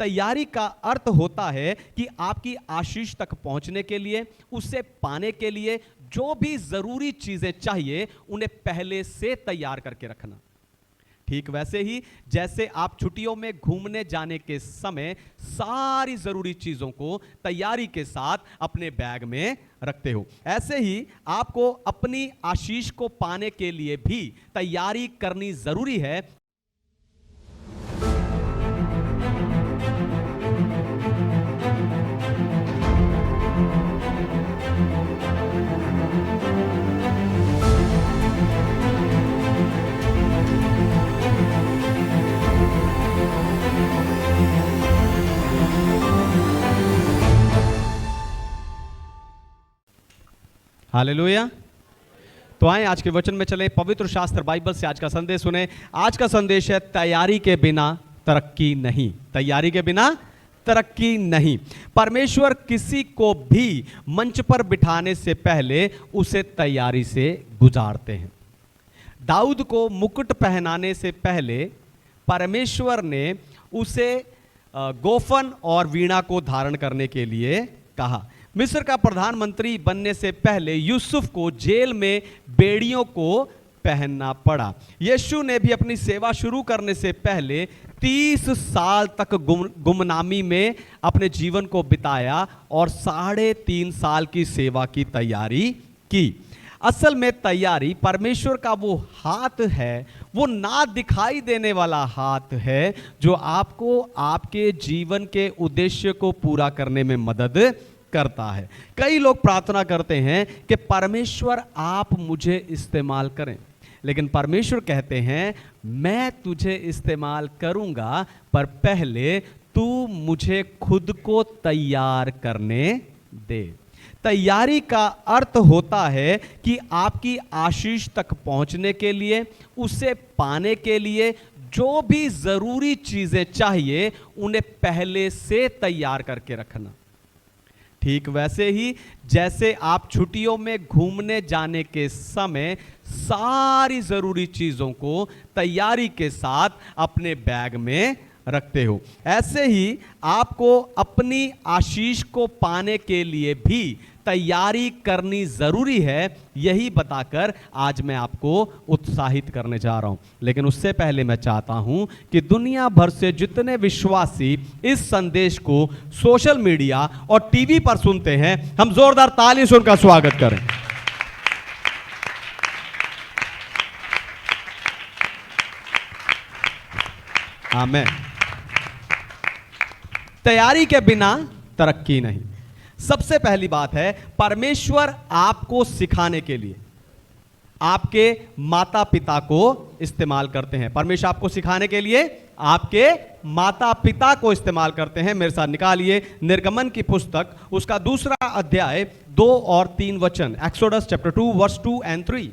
तैयारी का अर्थ होता है कि आपकी आशीष तक पहुंचने के लिए, उसे पाने के लिए जो भी जरूरी चीजें चाहिए उन्हें पहले से तैयार करके रखना। ठीक वैसे ही जैसे आप छुट्टियों में घूमने जाने के समय सारी जरूरी चीजों को तैयारी के साथ अपने बैग में रखते हो, ऐसे ही आपको अपनी आशीष को पाने के लिए भी तैयारी करनी जरूरी है। हालेलुया। तो आए आज के वचन में चलें, पवित्र शास्त्र बाइबल से आज का संदेश सुने। आज का संदेश है तैयारी के बिना तरक्की नहीं। तैयारी के बिना तरक्की नहीं। परमेश्वर किसी को भी मंच पर बिठाने से पहले उसे तैयारी से गुजारते हैं। दाऊद को मुकुट पहनाने से पहले परमेश्वर ने उसे गोफन और वीणा को धारण करने के लिए कहा। मिस्र का प्रधानमंत्री बनने से पहले यूसुफ को जेल में बेड़ियों को पहनना पड़ा। यीशु ने भी अपनी सेवा शुरू करने से पहले 30 साल तक गुमनामी में अपने जीवन को बिताया और 3.5 साल की सेवा की तैयारी की। असल में तैयारी परमेश्वर का वो हाथ है, वो ना दिखाई देने वाला हाथ है जो आपको आपके जीवन के उद्देश्य को पूरा करने में मदद करता है। कई लोग प्रार्थना करते हैं कि परमेश्वर आप मुझे इस्तेमाल करें, लेकिन परमेश्वर कहते हैं मैं तुझे इस्तेमाल करूंगा, पर पहले तू मुझे खुद को तैयार करने दे। तैयारी का अर्थ होता है कि आपकी आशीष तक पहुंचने के लिए, उसे पाने के लिए जो भी जरूरी चीजें चाहिए उन्हें पहले से तैयार करके रखना। ठीक वैसे ही जैसे आप छुट्टियों में घूमने जाने के समय सारी जरूरी चीजों को तैयारी के साथ अपने बैग में रखते हो, ऐसे ही आपको अपनी आशीष को पाने के लिए भी तैयारी करनी जरूरी है। यही बताकर आज मैं आपको उत्साहित करने जा रहा हूं। लेकिन उससे पहले मैं चाहता हूं कि दुनिया भर से जितने विश्वासी इस संदेश को सोशल मीडिया और टीवी पर सुनते हैं, हम जोरदार ताली से उनका स्वागत करें। आमीन। तैयारी के बिना तरक्की नहीं। सबसे पहली बात है, परमेश्वर आपको सिखाने के लिए आपके माता पिता को इस्तेमाल करते हैं। परमेश्वर आपको सिखाने के लिए आपके माता पिता को इस्तेमाल करते हैं। मेरे साथ निकालिए निर्गमन की पुस्तक, उसका 2 अध्याय 2 और 3 वचन। Exodus chapter 2 verse 2 and 3।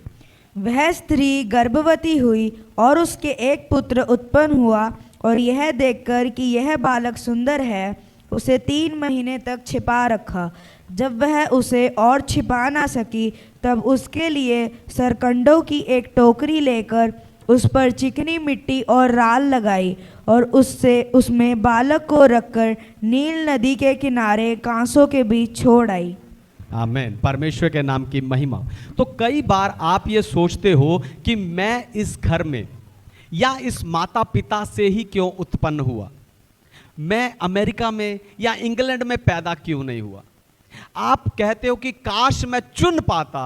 वह स्त्री गर्भवती हुई और उसके एक पुत्र उत्पन्न हुआ, और यह देखकर कि यह बालक सुंदर है, उसे 3 महीने तक छिपा रखा। जब वह उसे और छिपा ना सकी, तब उसके लिए सरकंडों की एक टोकरी लेकर उस पर चिकनी मिट्टी और राल लगाई, और उसमें बालक को रखकर नील नदी के किनारे कांसों के बीच छोड़ आई। आमीन। परमेश्वर के नाम की महिमा। तो कई बार आप ये सोचते हो कि मैं इस घर में या इस माता पिता से ही क्यों उत्पन्न हुआ, मैं अमेरिका में या इंग्लैंड में पैदा क्यों नहीं हुआ। आप कहते हो कि काश मैं चुन पाता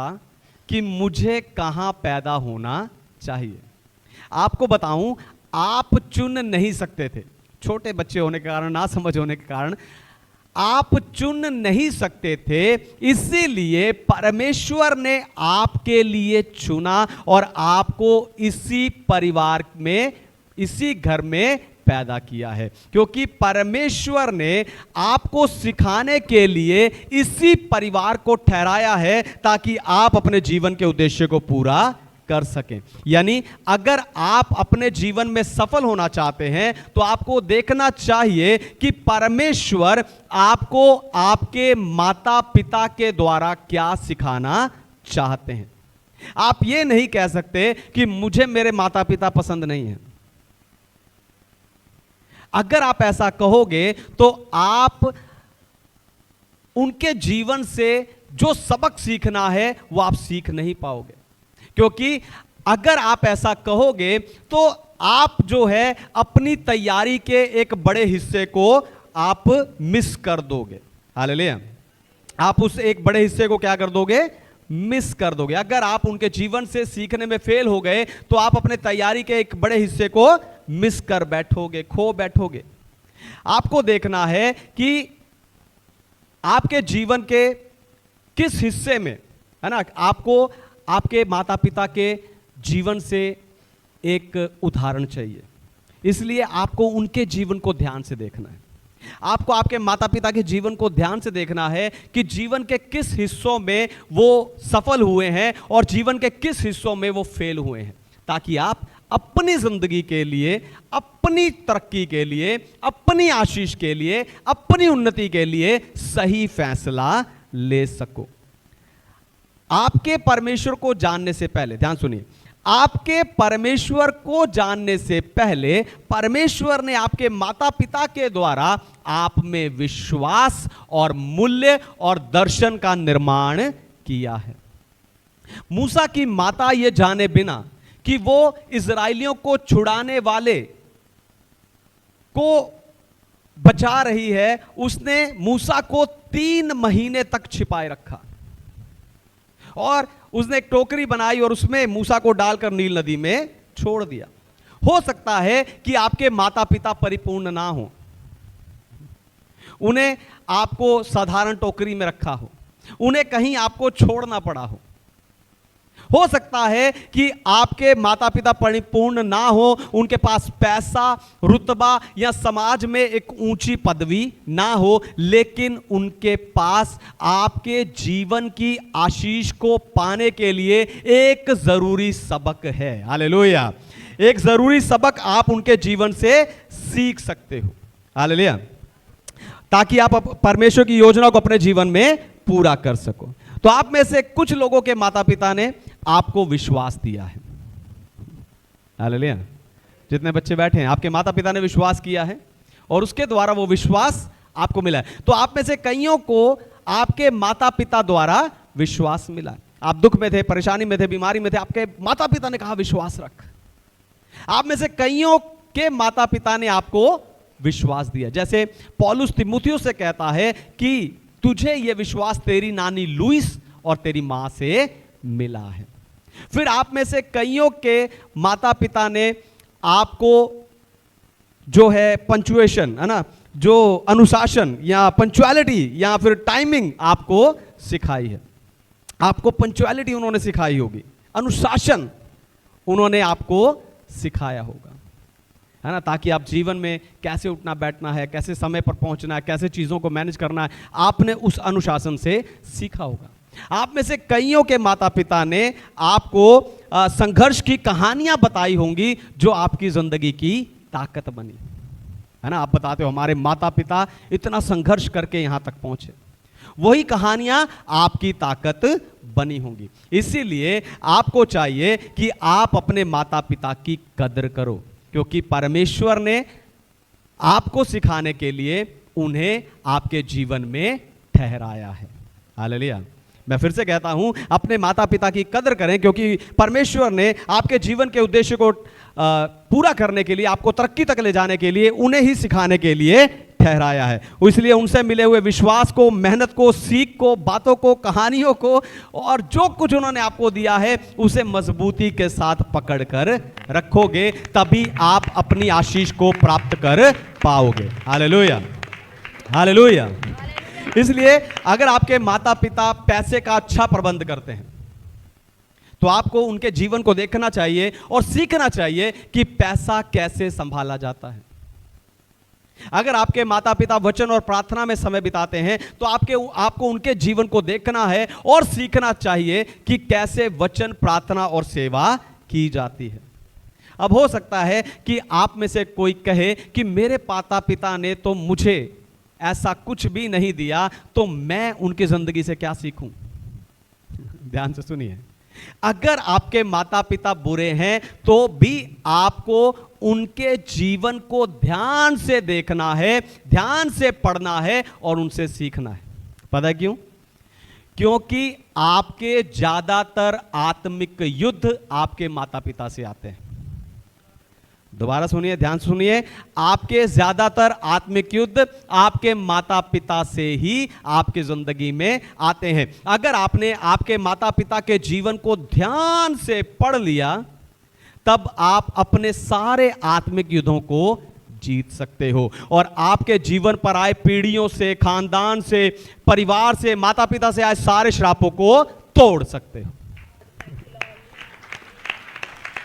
कि मुझे कहां पैदा होना चाहिए। आपको बताऊं, आप चुन नहीं सकते थे। छोटे बच्चे होने के कारण, ना समझ होने के कारण आप चुन नहीं सकते थे। इसीलिए परमेश्वर ने आपके लिए चुना और आपको इसी परिवार में, इसी घर में पैदा किया है, क्योंकि परमेश्वर ने आपको सिखाने के लिए इसी परिवार को ठहराया है ताकि आप अपने जीवन के उद्देश्य को पूरा कर सकें। यानी अगर आप अपने जीवन में सफल होना चाहते हैं तो आपको देखना चाहिए कि परमेश्वर आपको आपके माता पिता के द्वारा क्या सिखाना चाहते हैं। आप ये नहीं कह सकते कि मुझे मेरे माता पिता पसंद नहीं है। अगर आप ऐसा कहोगे तो आप उनके जीवन से जो सबक सीखना है वो आप सीख नहीं पाओगे, क्योंकि अगर आप ऐसा कहोगे तो आप जो है अपनी तैयारी के एक बड़े हिस्से को आप मिस कर दोगे। हालेलुया। आप उस एक बड़े हिस्से को क्या कर दोगे? मिस कर दोगे। अगर आप उनके जीवन से सीखने में फेल हो गए तो आप अपने तैयारी के एक बड़े हिस्से को मिस कर बैठोगे, खो बैठोगे। आपको देखना है कि आपके जीवन के किस हिस्से में, है ना, आपको आपके माता पिता के जीवन से एक उदाहरण चाहिए। इसलिए आपको उनके जीवन को ध्यान से देखना है। आपको आपके माता पिता के जीवन को ध्यान से देखना है कि जीवन के किस हिस्सों में वो सफल हुए हैं और जीवन के किस हिस्सों में वो फेल हुए हैं, ताकि आप अपनी जिंदगी के लिए, अपनी तरक्की के लिए, अपनी आशीष के लिए, अपनी उन्नति के लिए सही फैसला ले सको। आपके परमेश्वर को जानने से पहले, ध्यान सुनिए, आपके परमेश्वर को जानने से पहले परमेश्वर ने आपके माता पिता के द्वारा आप में विश्वास और मूल्य और दर्शन का निर्माण किया है। मूसा की माता यह जाने बिना कि वो इजराइलियों को छुड़ाने वाले को बचा रही है, उसने मूसा को 3 महीने तक छिपाए रखा और उसने एक टोकरी बनाई और उसमें मूसा को डालकर नील नदी में छोड़ दिया। हो सकता है कि आपके माता पिता परिपूर्ण ना हो, उन्हें आपको साधारण टोकरी में रखा हो, उन्हें कहीं आपको छोड़ना पड़ा हो सकता है कि आपके माता पिता परिपूर्ण ना हो, उनके पास पैसा, रुतबा या समाज में एक ऊंची पदवी ना हो, लेकिन उनके पास आपके जीवन की आशीष को पाने के लिए एक जरूरी सबक है। हालेलुया। एक जरूरी सबक आप उनके जीवन से सीख सकते हो। हालेलुया। ताकि आप परमेश्वर की योजना को अपने जीवन में पूरा कर सको। तो आप में से कुछ लोगों के माता पिता ने आपको विश्वास दिया है। हालेलुया। जितने बच्चे बैठे हैं, आपके माता पिता ने विश्वास किया है और उसके द्वारा वो विश्वास आपको मिला है। तो आप में से कईयों को आपके माता पिता द्वारा विश्वास मिला। आप दुख में थे, परेशानी में थे, बीमारी में थे, आपके माता पिता ने कहा विश्वास रख। आप में से कईयों के माता पिता ने आपको विश्वास दिया। जैसे पौलुस तीमुथियुस से कहता है कि तुझे यह विश्वास तेरी नानी लुईस और तेरी मां से मिला है। फिर आप में से कईयों के माता पिता ने आपको जो है पंचुएशन, है ना, जो अनुशासन या पंचुअलिटी या फिर टाइमिंग आपको सिखाई है। आपको पंचुअलिटी उन्होंने सिखाई होगी, अनुशासन उन्होंने आपको सिखाया होगा, है ना, ताकि आप जीवन में कैसे उठना बैठना है, कैसे समय पर पहुंचना है, कैसे चीजों को मैनेज करना है, आपने उस अनुशासन से सीखा होगा। आप में से कईयों के माता पिता ने आपको संघर्ष की कहानियां बताई होंगी जो आपकी जिंदगी की ताकत बनी, है ना। आप बताते हो हमारे माता पिता इतना संघर्ष करके यहां तक पहुंचे, वही कहानियां आपकी ताकत बनी होंगी। इसीलिए आपको चाहिए कि आप अपने माता पिता की कदर करो, क्योंकि परमेश्वर ने आपको सिखाने के लिए उन्हें आपके जीवन में ठहराया है। हालेलुया। मैं फिर से कहता हूं, अपने माता पिता की कदर करें, क्योंकि परमेश्वर ने आपके जीवन के उद्देश्य को पूरा करने के लिए, आपको तरक्की तक ले जाने के लिए उन्हें ही सिखाने के लिए ठहराया है। इसलिए उनसे मिले हुए विश्वास को, मेहनत को, सीख को, बातों को, कहानियों को और जो कुछ उन्होंने आपको दिया है उसे मजबूती के साथ पकड़कर रखोगे, तभी आप अपनी आशीष को प्राप्त कर पाओगे। हालेलुया। हालेलुया। इसलिए अगर आपके माता पिता पैसे का अच्छा प्रबंध करते हैं तो आपको उनके जीवन को देखना चाहिए और सीखना चाहिए कि पैसा कैसे संभाला जाता है। अगर आपके माता पिता वचन और प्रार्थना में समय बिताते हैं तो आपको उनके जीवन को देखना है और सीखना चाहिए कि कैसे वचन, प्रार्थना और सेवा की जाती है। अब हो सकता है कि आप में से कोई कहे कि मेरे माता पिता ने तो मुझे ऐसा कुछ भी नहीं दिया, तो मैं उनकी जिंदगी से क्या सीखूं। ध्यान से सुनिए, अगर आपके माता पिता बुरे हैं तो भी आपको उनके जीवन को ध्यान से देखना है, ध्यान से पढ़ना है और उनसे सीखना है। पता है क्यों? क्योंकि आपके ज्यादातर आत्मिक युद्ध आपके माता पिता से आते हैं। दोबारा सुनिए, ध्यान सुनिए, आपके ज्यादातर आत्मिक युद्ध आपके माता पिता से ही आपकी जिंदगी में आते हैं। अगर आपने आपके माता पिता के जीवन को ध्यान से पढ़ लिया तब आप अपने सारे आत्मिक युद्धों को जीत सकते हो और आपके जीवन पर आए पीढ़ियों से, खानदान से, परिवार से, माता पिता से आए सारे श्रापों को तोड़ सकते हो।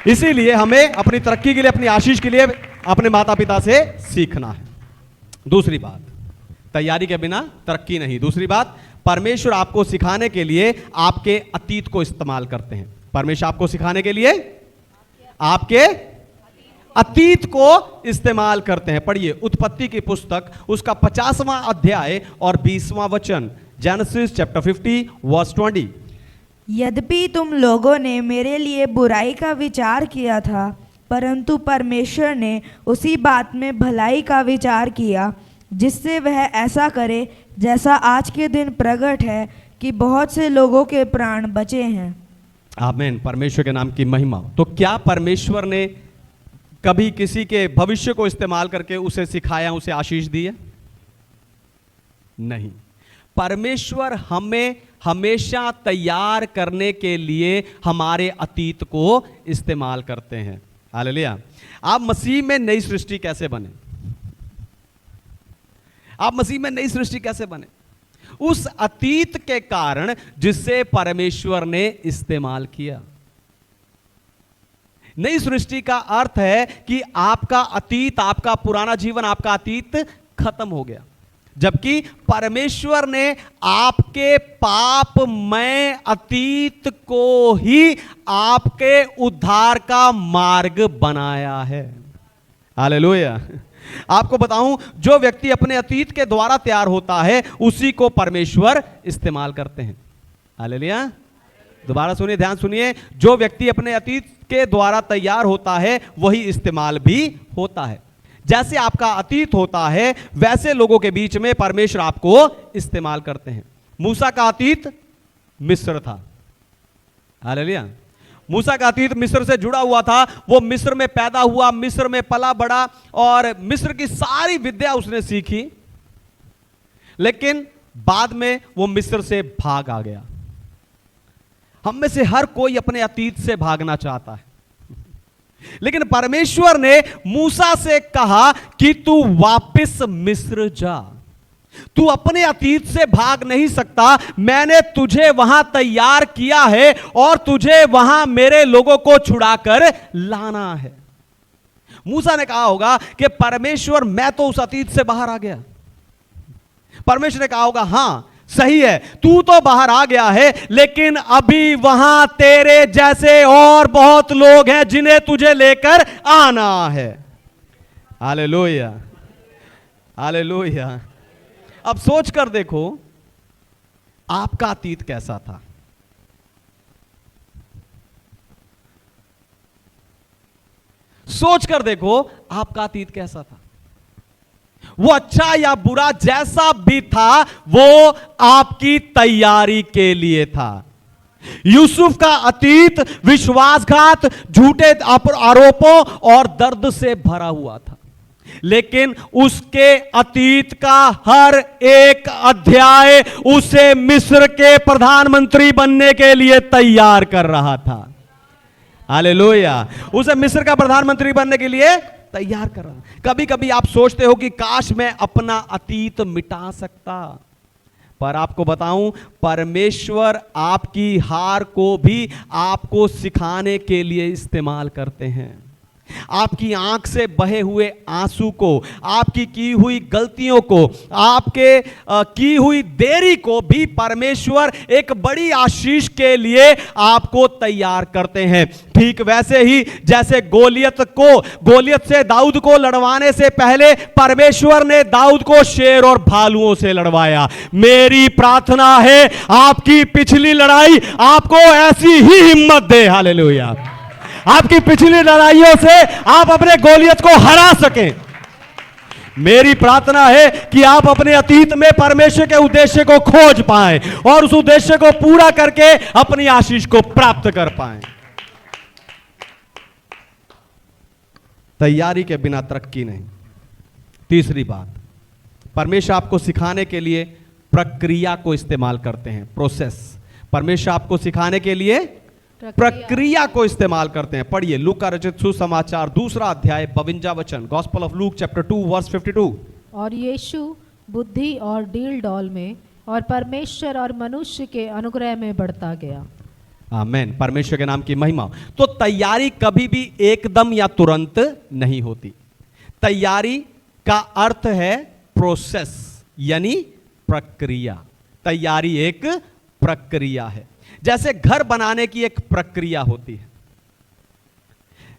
इसीलिए हमें अपनी तरक्की के लिए, अपनी आशीष के लिए अपने माता पिता से सीखना है। दूसरी बात, तैयारी के बिना तरक्की नहीं। दूसरी बात, परमेश्वर आपको सिखाने के लिए आपके अतीत को इस्तेमाल करते हैं। परमेश्वर आपको सिखाने के लिए आपके अतीत को इस्तेमाल करते हैं। पढ़िए उत्पत्ति की पुस्तक, उसका 50वां अध्याय और 20वां वचन, जेनेसिस चैप्टर 50 वर्स 20। यद्यपि तुम लोगों ने मेरे लिए बुराई का विचार किया था, परंतु परमेश्वर ने उसी बात में भलाई का विचार किया, जिससे वह ऐसा करे जैसा आज के दिन प्रकट है कि बहुत से लोगों के प्राण बचे हैं। आमीन, परमेश्वर के नाम की महिमा। तो क्या परमेश्वर ने कभी किसी के भविष्य को इस्तेमाल करके उसे सिखाया, उसे आशीष दी है? नहीं। परमेश्वर हमें हमेशा तैयार करने के लिए हमारे अतीत को इस्तेमाल करते हैं। हालेलुया। आप मसीह में नई सृष्टि कैसे बने? आप मसीह में नई सृष्टि कैसे बने? उस अतीत के कारण जिससे परमेश्वर ने इस्तेमाल किया। नई सृष्टि का अर्थ है कि आपका अतीत, आपका पुराना जीवन, आपका अतीत खत्म हो गया, जबकि परमेश्वर ने आपके पापमय अतीत को ही आपके उद्धार का मार्ग बनाया है। हालेलुया। आपको बताऊं, जो व्यक्ति अपने अतीत के द्वारा तैयार होता है उसी को परमेश्वर इस्तेमाल करते हैं। हालेलुया। दोबारा सुनिए, ध्यान सुनिए, जो व्यक्ति अपने अतीत के द्वारा तैयार होता है वही इस्तेमाल भी होता है। जैसे आपका अतीत होता है वैसे लोगों के बीच में परमेश्वर आपको इस्तेमाल करते हैं। मूसा का अतीत मिस्र था। हालेलुया। मूसा का अतीत मिस्र से जुड़ा हुआ था। वो मिस्र में पैदा हुआ, मिस्र में पला बड़ा और मिस्र की सारी विद्या उसने सीखी, लेकिन बाद में वो मिस्र से भाग आ गया। हम में से हर कोई अपने अतीत से भागना चाहता है, लेकिन परमेश्वर ने मूसा से कहा कि तू वापस मिस्र जा। तू अपने अतीत से भाग नहीं सकता। मैंने तुझे वहां तैयार किया है और तुझे वहां मेरे लोगों को छुड़ाकर लाना है। मूसा ने कहा होगा कि परमेश्वर, मैं तो उस अतीत से बाहर आ गया। परमेश्वर ने कहा होगा, हां सही है, तू तो बाहर आ गया है, लेकिन अभी वहां तेरे जैसे और बहुत लोग हैं जिन्हें तुझे लेकर आना है। Hallelujah, hallelujah. अब सोच कर देखो आपका अतीत कैसा था। सोच कर देखो आपका अतीत कैसा था। वो अच्छा या बुरा जैसा भी था, वो आपकी तैयारी के लिए था। यूसुफ का अतीत विश्वासघात, झूठे आरोपों और दर्द से भरा हुआ था, लेकिन उसके अतीत का हर एक अध्याय उसे मिस्र के प्रधानमंत्री बनने के लिए तैयार कर रहा था। हालेलुया। उसे मिस्र का प्रधानमंत्री बनने के लिए तैयार कर रहा है। कभी कभी आप सोचते हो कि काश मैं अपना अतीत मिटा सकता, पर आपको बताऊं, परमेश्वर आपकी हार को भी आपको सिखाने के लिए इस्तेमाल करते हैं। आपकी आंख से बहे हुए आंसू को, आपकी की हुई गलतियों को, आपके की हुई देरी को भी परमेश्वर एक बड़ी आशीष के लिए आपको तैयार करते हैं। ठीक वैसे ही जैसे गोलियत से दाऊद को लड़वाने से पहले परमेश्वर ने दाऊद को शेर और भालुओं से लड़वाया। मेरी प्रार्थना है आपकी पिछली लड़ाई आपको ऐसी ही हिम्मत दे। हालेलुया। आपकी पिछली लड़ाइयों से आप अपने गोलियत को हरा सकें। मेरी प्रार्थना है कि आप अपने अतीत में परमेश्वर के उद्देश्य को खोज पाएं और उस उद्देश्य को पूरा करके अपनी आशीष को प्राप्त कर पाएं। तैयारी के बिना तरक्की नहीं। तीसरी बात, परमेश्वर आपको सिखाने के लिए प्रक्रिया को इस्तेमाल करते हैं, प्रोसेस। परमेश्वर आपको सिखाने के लिए प्रक्रिया को इस्तेमाल करते हैं। पढ़िए लूका का रचित सुसमाचार 2 अध्याय 52 वचन, gospel of Luke chapter 2 verse 52। और यीशु बुद्धि और डील डॉल में और परमेश्वर और मनुष्य के अनुग्रह में बढ़ता गया। आमीन। परमेश्वर के नाम की महिमा। तो तैयारी कभी भी एकदम या तुरंत नहीं होती। तैयारी का अर्थ है प्रोसेस, यानी प्रक्रिया। तैयारी एक प्रक्रिया है। जैसे घर बनाने की एक प्रक्रिया होती है,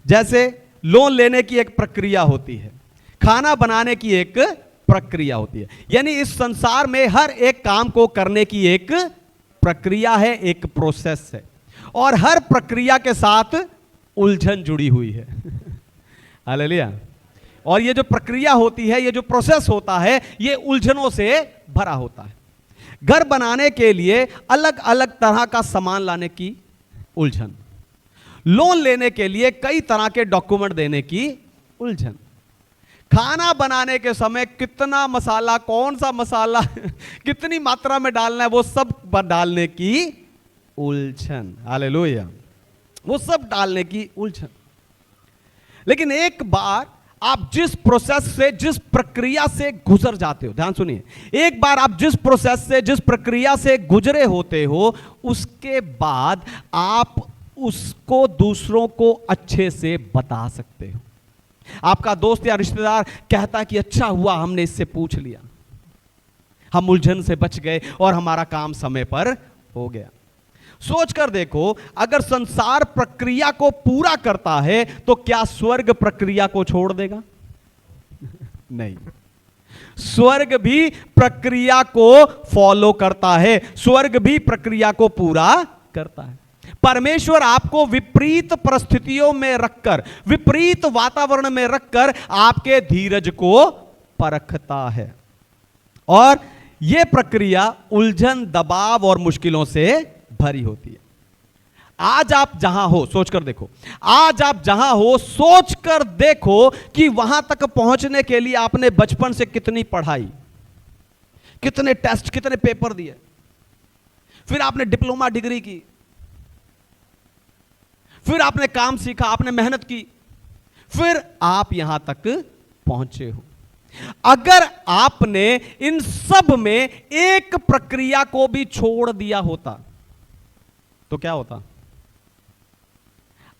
जैसे लोन लेने की एक प्रक्रिया होती है, खाना बनाने की एक प्रक्रिया होती है। यानी इस संसार में हर एक काम को करने की एक प्रक्रिया है, एक प्रोसेस है, और हर प्रक्रिया के साथ उलझन जुड़ी हुई है। हालेलुया। और ये जो प्रक्रिया होती है, ये जो प्रोसेस होता है, ये उलझनों से भरा होता है। घर बनाने के लिए अलग अलग तरह का सामान लाने की उलझन, लोन लेने के लिए कई तरह के डॉक्यूमेंट देने की उलझन, खाना बनाने के समय कितना मसाला, कौन सा मसाला कितनी मात्रा में डालना है, वो सब डालने की उलझन। हालेलुया। वो सब डालने की उलझन। लेकिन एक बार आप जिस प्रोसेस से, जिस प्रक्रिया से गुजर जाते हो, ध्यान सुनिए, एक बार आप जिस प्रोसेस से, जिस प्रक्रिया से गुजरे होते हो, उसके बाद आप उसको दूसरों को अच्छे से बता सकते हो। आपका दोस्त या रिश्तेदार कहता है कि अच्छा हुआ हमने इससे पूछ लिया, हम उलझन से बच गए और हमारा काम समय पर हो गया। सोच कर देखो, अगर संसार प्रक्रिया को पूरा करता है तो क्या स्वर्ग प्रक्रिया को छोड़ देगा? नहीं, स्वर्ग भी प्रक्रिया को फॉलो करता है, स्वर्ग भी प्रक्रिया को पूरा करता है। परमेश्वर आपको विपरीत परिस्थितियों में रखकर, विपरीत वातावरण में रखकर आपके धीरज को परखता है, और यह प्रक्रिया उलझन, दबाव और मुश्किलों से भरी होती है। आज आप जहां हो, सोचकर देखो, आज आप जहां हो सोचकर देखो कि वहां तक पहुंचने के लिए आपने बचपन से कितनी पढ़ाई, कितने टेस्ट, कितने पेपर दिए, फिर आपने डिप्लोमा डिग्री की, फिर आपने काम सीखा, आपने मेहनत की, फिर आप यहां तक पहुंचे हो। अगर आपने इन सब में एक प्रक्रिया को भी छोड़ दिया होता तो क्या होता?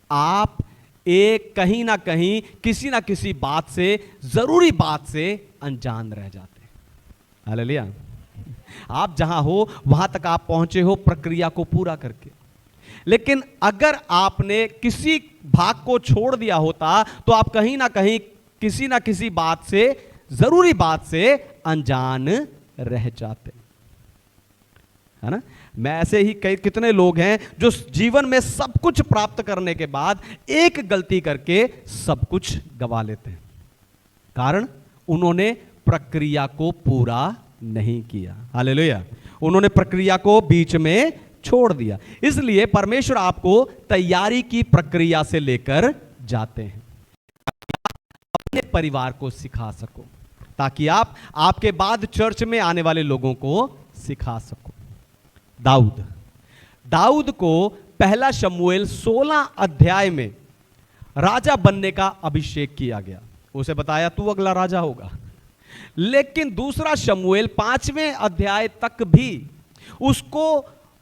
आप एक कहीं ना कहीं, किसी ना किसी बात से, जरूरी बात से अनजान रह जाते। हालेलुया। आप जहां हो वहां तक आप पहुंचे हो प्रक्रिया को पूरा करके, लेकिन अगर आपने किसी भाग को छोड़ दिया होता तो आप कहीं ना कहीं, किसी ना किसी बात से, जरूरी बात से अनजान रह जाते, है ना। मैं ऐसे ही कितने लोग हैं जो जीवन में सब कुछ प्राप्त करने के बाद एक गलती करके सब कुछ गवा लेते हैं, कारण उन्होंने प्रक्रिया को पूरा नहीं किया। हालेलुया। उन्होंने प्रक्रिया को बीच में छोड़ दिया। इसलिए परमेश्वर आपको तैयारी की प्रक्रिया से लेकर जाते हैं, अपने परिवार को सिखा सको, ताकि आप आपके बाद चर्च में आने वाले लोगों को सिखा सको। दाऊद को पहला शमूएल 16 अध्याय में राजा बनने का अभिषेक किया गया। उसे बताया तू अगला राजा होगा, लेकिन दूसरा शमूएल 5वें अध्याय तक भी उसको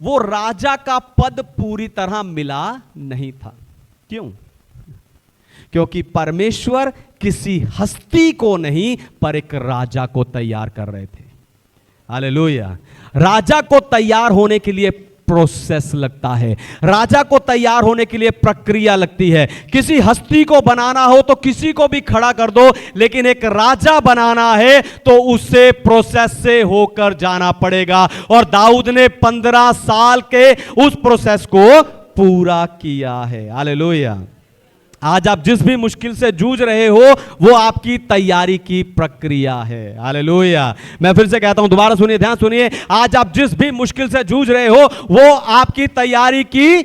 वो राजा का पद पूरी तरह मिला नहीं था। क्यों? क्योंकि परमेश्वर किसी हस्ती को नहीं पर एक राजा को तैयार कर रहे थे। हालेलुया। राजा को तैयार होने के लिए प्रोसेस लगता है, राजा को तैयार होने के लिए प्रक्रिया लगती है। किसी हस्ती को बनाना हो तो किसी को भी खड़ा कर दो, लेकिन एक राजा बनाना है तो उसे प्रोसेस से होकर जाना पड़ेगा। और दाऊद ने 15 साल के उस प्रोसेस को पूरा किया है। हालेलुया। आज आप जिस भी मुश्किल से जूझ रहे हो वो आपकी तैयारी की प्रक्रिया है। हालेलुया। मैं फिर से कहता हूं, दोबारा सुनिए, ध्यान सुनिए। आज आप जिस भी मुश्किल से जूझ रहे हो वो आपकी तैयारी की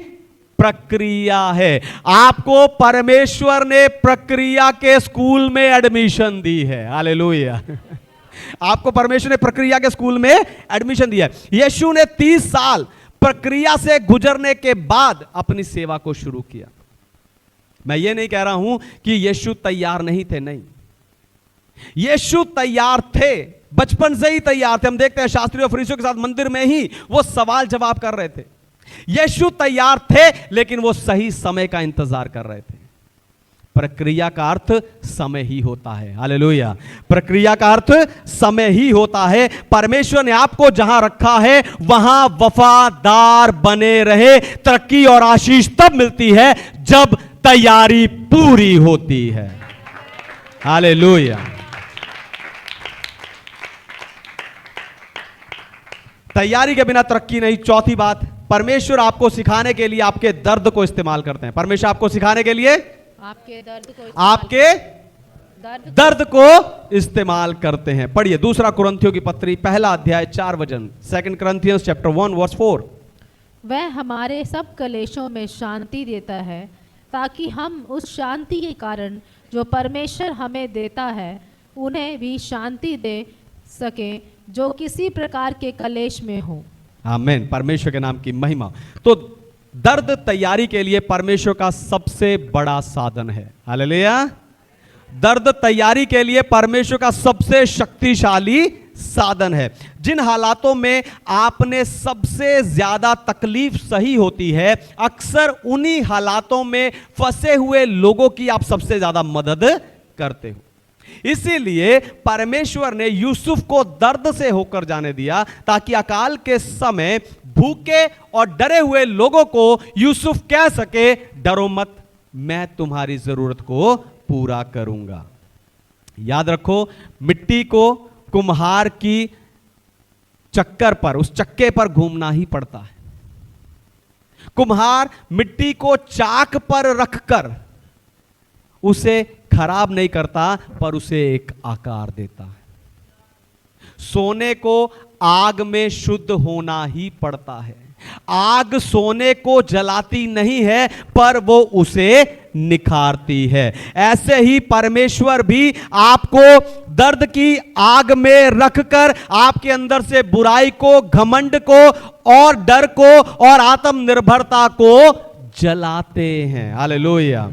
प्रक्रिया है। आपको परमेश्वर ने प्रक्रिया के स्कूल में एडमिशन दी है। हालेलुया। आपको परमेश्वर ने प्रक्रिया के स्कूल में एडमिशन दिया है। यीशु ने 30 साल प्रक्रिया से गुजरने के बाद अपनी सेवा को शुरू किया। मैं ये नहीं कह रहा हूं कि यीशु तैयार नहीं थे, नहीं, यीशु तैयार थे, बचपन से ही तैयार थे। हम देखते हैं शास्त्रियों और फरीसियों के साथ मंदिर में ही वो सवाल जवाब कर रहे थे। यीशु तैयार थे, लेकिन वो सही समय का इंतजार कर रहे थे। प्रक्रिया का अर्थ समय ही होता है। हालेलुया। प्रक्रिया का अर्थ समय ही होता है। परमेश्वर ने आपको जहां रखा है वहां वफादार बने रहे। तरक्की और आशीष तब मिलती है जब तैयारी पूरी होती है। हालेलुया। तैयारी के बिना तरक्की नहीं। चौथी बात, परमेश्वर आपको सिखाने के लिए आपके दर्द को इस्तेमाल करते हैं। परमेश्वर आपको सिखाने के लिए आपके दर्द को इस्तेमाल करते हैं। पढ़िए दूसरा कुरिन्थियों की पत्री, पहला अध्याय 4 वचन, 2 Corinthians chapter 1 verse 4। वह हमारे सब कलेशों में शांति देता है, ताकि हम उस शांति के कारण जो परमेश्वर हमें देता है उन्हें भी शांति दे सके जो किसी प्रकार के कलेश में हो। आमीन। परमेश्वर के नाम की महिमा। तो दर्द तैयारी के लिए परमेश्वर का सबसे बड़ा साधन है। हालेलुया। दर्द तैयारी के लिए परमेश्वर का सबसे शक्तिशाली साधन है। जिन हालातों में आपने सबसे ज्यादा तकलीफ सही होती है, अक्सर उन्हीं हालातों में फंसे हुए लोगों की आप सबसे ज्यादा मदद करते हो। इसीलिए परमेश्वर ने यूसुफ को दर्द से होकर जाने दिया, ताकि अकाल के समय भूखे और डरे हुए लोगों को यूसुफ कह सके, डरो मत, मैं तुम्हारी जरूरत को पूरा करूंगा। याद रखो, मिट्टी को कुम्हार की चक्कर पर, उस चक्के पर घूमना ही पड़ता है। कुम्हार मिट्टी को चाक पर रखकर उसे खराब नहीं करता, पर उसे एक आकार देता है। सोने को आग में शुद्ध होना ही पड़ता है। आग सोने को जलाती नहीं है, पर वो उसे निखारती है। ऐसे ही परमेश्वर भी आपको दर्द की आग में रखकर आपके अंदर से बुराई को, घमंड को और डर को और आत्मनिर्भरता को जलाते हैं। हालेलुया।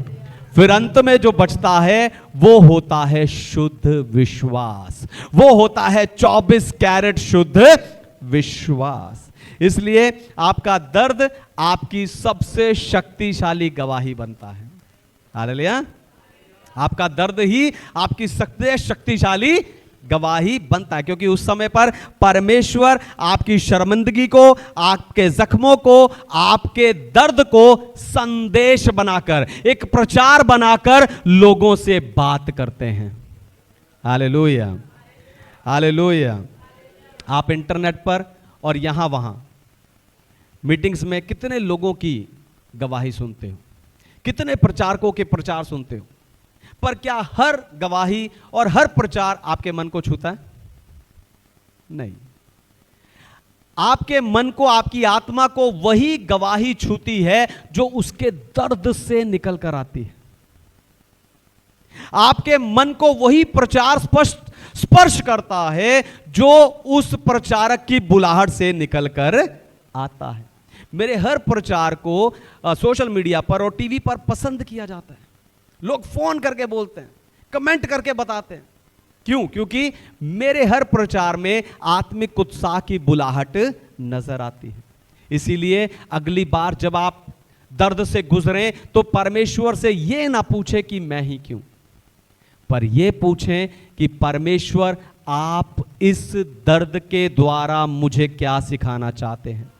फिर अंत में जो बचता है वो होता है शुद्ध विश्वास, वो होता है 24 कैरेट शुद्ध विश्वास। इसलिए आपका दर्द आपकी सबसे शक्तिशाली गवाही बनता है। हालेलुया। आपका दर्द ही आपकी सबसे शक्तिशाली गवाही बनता है, क्योंकि उस समय पर परमेश्वर आपकी शर्मिंदगी को, आपके जख्मों को, आपके दर्द को संदेश बनाकर, एक प्रचार बनाकर लोगों से बात करते हैं। हालेलुया। हालेलुया। आप इंटरनेट पर और यहां वहां मीटिंग्स में कितने लोगों की गवाही सुनते हो, कितने प्रचारकों के प्रचार सुनते हो, पर क्या हर गवाही और हर प्रचार आपके मन को छूता है? नहीं। आपके मन को, आपकी आत्मा को वही गवाही छूती है जो उसके दर्द से निकल कर आती है। आपके मन को वही प्रचार स्पर्श करता है जो उस प्रचारक की बुलाहट से निकलकर आता है। मेरे हर प्रचार को सोशल मीडिया पर और टीवी पर पसंद किया जाता है। लोग फोन करके बोलते हैं, कमेंट करके बताते हैं। क्यों? क्योंकि मेरे हर प्रचार में आत्मिक उत्साह की बुलाहट नजर आती है। इसीलिए अगली बार जब आप दर्द से गुजरें तो परमेश्वर से यह ना पूछे कि मैं ही क्यों, पर यह पूछें कि परमेश्वर आप इस दर्द के द्वारा मुझे क्या सिखाना चाहते हैं।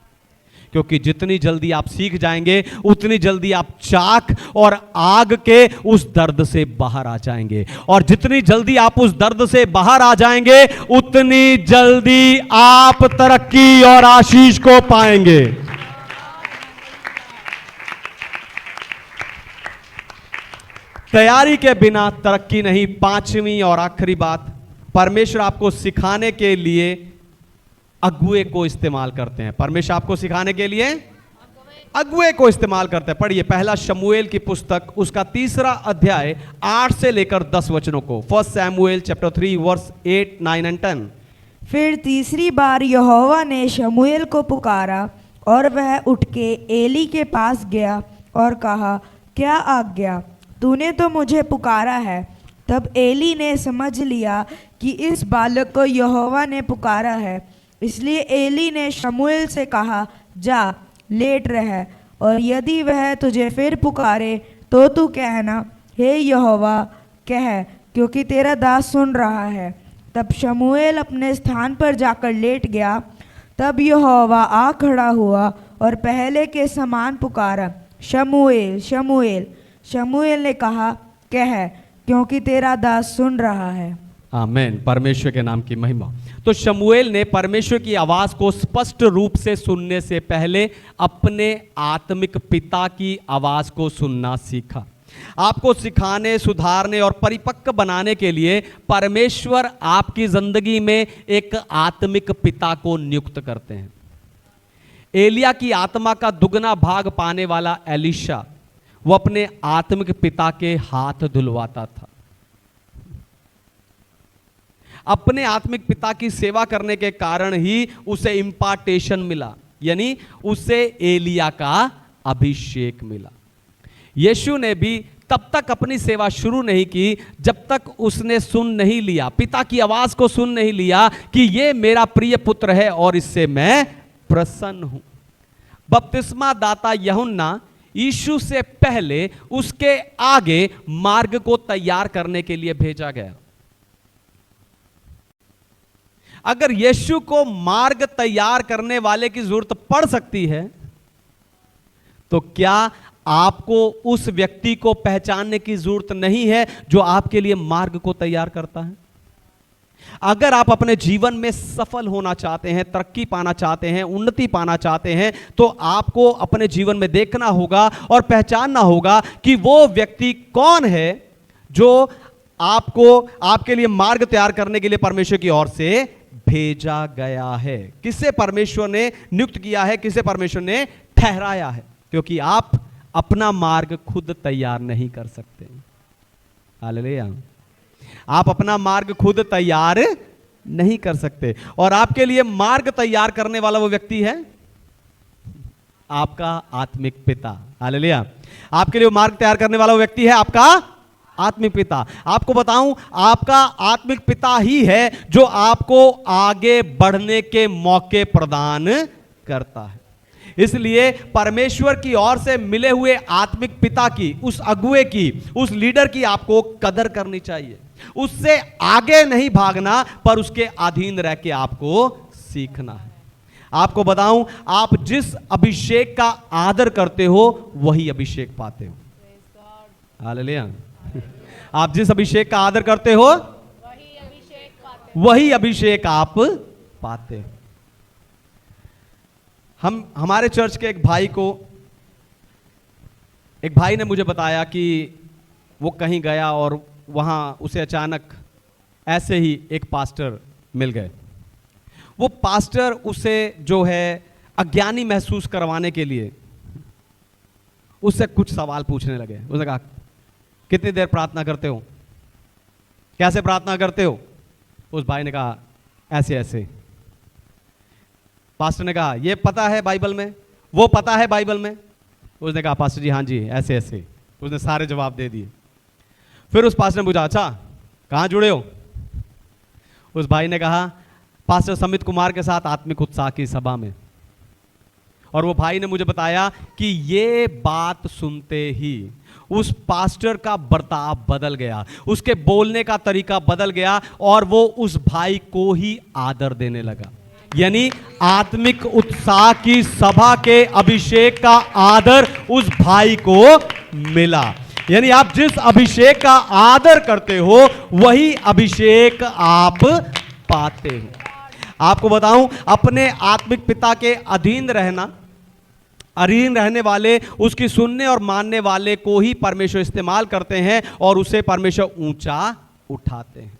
क्योंकि जितनी जल्दी आप सीख जाएंगे उतनी जल्दी आप चाक और आग के उस दर्द से बाहर आ जाएंगे, और जितनी जल्दी आप उस दर्द से बाहर आ जाएंगे उतनी जल्दी आप तरक्की और आशीष को पाएंगे। तैयारी के बिना तरक्की नहीं। पांचवी और आखिरी बात, परमेश्वर आपको सिखाने के लिए अगुए को इस्तेमाल करते हैं। परमेश्वर आपको सिखाने के लिए अगुए को इस्तेमाल करते हैं। पढ़िए पहला शमूएल की पुस्तक, उसका 3 अध्याय 8 से लेकर 10 वचनों को। 1 सैमुएल चैप्टर 3 वर्स 8, 9 एंड 10। फिर तीसरी बार यहोवा ने शमूएल को पुकारा और वह उठ के एली के पास गया और कहा, क्या आज्ञा? तूने तो मुझे पुकारा है। तब एली ने समझ लिया कि इस बालक को यहोवा ने पुकारा है, इसलिए एली ने शमूएल से कहा, जा लेट रह, और यदि वह तुझे फिर पुकारे तो तू कहना, हे यहोवा कह, क्योंकि तेरा दास सुन रहा है। तब शमूएल अपने स्थान पर जाकर लेट गया। तब यहोवा आ खड़ा हुआ और पहले के समान पुकारा, शमूएल शमूएल। शमूएल ने कहा, कह, क्योंकि तेरा दास सुन रहा है। आमीन। परमेश्वर के नाम की महिमा। तो शमूएल ने परमेश्वर की आवाज को स्पष्ट रूप से सुनने से पहले अपने आत्मिक पिता की आवाज को सुनना सीखा। आपको सिखाने, सुधारने और परिपक्व बनाने के लिए परमेश्वर आपकी जिंदगी में एक आत्मिक पिता को नियुक्त करते हैं। एलिया की आत्मा का दुगना भाग पाने वाला एलीशा, वो अपने आत्मिक पिता के हाथ धुलवाता था। अपने आत्मिक पिता की सेवा करने के कारण ही उसे इंपार्टेशन मिला, यानी उसे एलिया का अभिषेक मिला। यीशु ने भी तब तक अपनी सेवा शुरू नहीं की जब तक उसने सुन नहीं लिया, पिता की आवाज को सुन नहीं लिया कि ये मेरा प्रिय पुत्र है और इससे मैं प्रसन्न हूं। बपतिस्मा दाता यूहन्ना यीशु से पहले उसके आगे मार्ग को तैयार करने के लिए भेजा गया। अगर यीशु को मार्ग तैयार करने वाले की जरूरत पड़ सकती है, तो क्या आपको उस व्यक्ति को पहचानने की जरूरत नहीं है जो आपके लिए मार्ग को तैयार करता है? अगर आप अपने जीवन में सफल होना चाहते हैं, तरक्की पाना चाहते हैं, उन्नति पाना चाहते हैं, तो आपको अपने जीवन में देखना होगा और पहचानना होगा कि वो व्यक्ति कौन है जो आपको, आपके लिए मार्ग तैयार करने के लिए परमेश्वर की ओर से भेजा गया है। किसे परमेश्वर ने नियुक्त किया है, किसे परमेश्वर ने ठहराया है, क्योंकि आप अपना मार्ग खुद तैयार नहीं कर सकते। हालेलुया। आप अपना मार्ग खुद तैयार नहीं कर सकते, और आपके लिए मार्ग तैयार करने वाला वो व्यक्ति है आपका आत्मिक पिता। हालेलुया। आपके लिए मार्ग तैयार करने वाला वो व्यक्ति है आपका आत्मिक पिता। आपको बताऊं, आपका आत्मिक पिता ही है जो आपको आगे बढ़ने के मौके प्रदान करता है। इसलिए परमेश्वर की ओर से मिले हुए आत्मिक पिता की, उस अगुए की, उस लीडर की आपको कदर करनी चाहिए। उससे आगे नहीं भागना, पर उसके अधीन रह के आपको सीखना है। आपको बताऊं, आप जिस अभिषेक का आदर करते हो वही अभिषेक पाते हो। हालेलुया। आप जिस अभिषेक का आदर करते हो वही अभिषेक आप पाते हो। हमारे चर्च के एक भाई ने मुझे बताया कि वो कहीं गया और वहां उसे अचानक ऐसे ही एक पास्टर मिल गए। वो पास्टर उसे जो है अज्ञानी महसूस करवाने के लिए उससे कुछ सवाल पूछने लगे। उसने कहा, कितनी देर प्रार्थना करते हो, कैसे प्रार्थना करते हो? उस भाई ने कहा, ऐसे ऐसे। पास्टर ने कहा, ये पता है बाइबल में, वो पता है बाइबल में? उसने कहा, पास्टर जी हाँ जी ऐसे ऐसे। उसने सारे जवाब दे दिए। फिर उस पास्टर ने पूछा, अच्छा कहाँ जुड़े हो? उस भाई ने कहा, पास्टर समित कुमार के साथ आत्मिक उत्साह की सभा में। और वो भाई ने मुझे बताया कि ये बात सुनते ही उस पास्टर का बर्ताव बदल गया, उसके बोलने का तरीका बदल गया और वो उस भाई को ही आदर देने लगा। यानी आत्मिक उत्साह की सभा के अभिषेक का आदर उस भाई को मिला। यानी आप जिस अभिषेक का आदर करते हो वही अभिषेक आप पाते हो। आपको बताऊं, अपने आत्मिक पिता के अधीन रहने वाले, उसकी सुनने और मानने वाले को ही परमेश्वर इस्तेमाल करते हैं और उसे परमेश्वर ऊंचा उठाते हैं।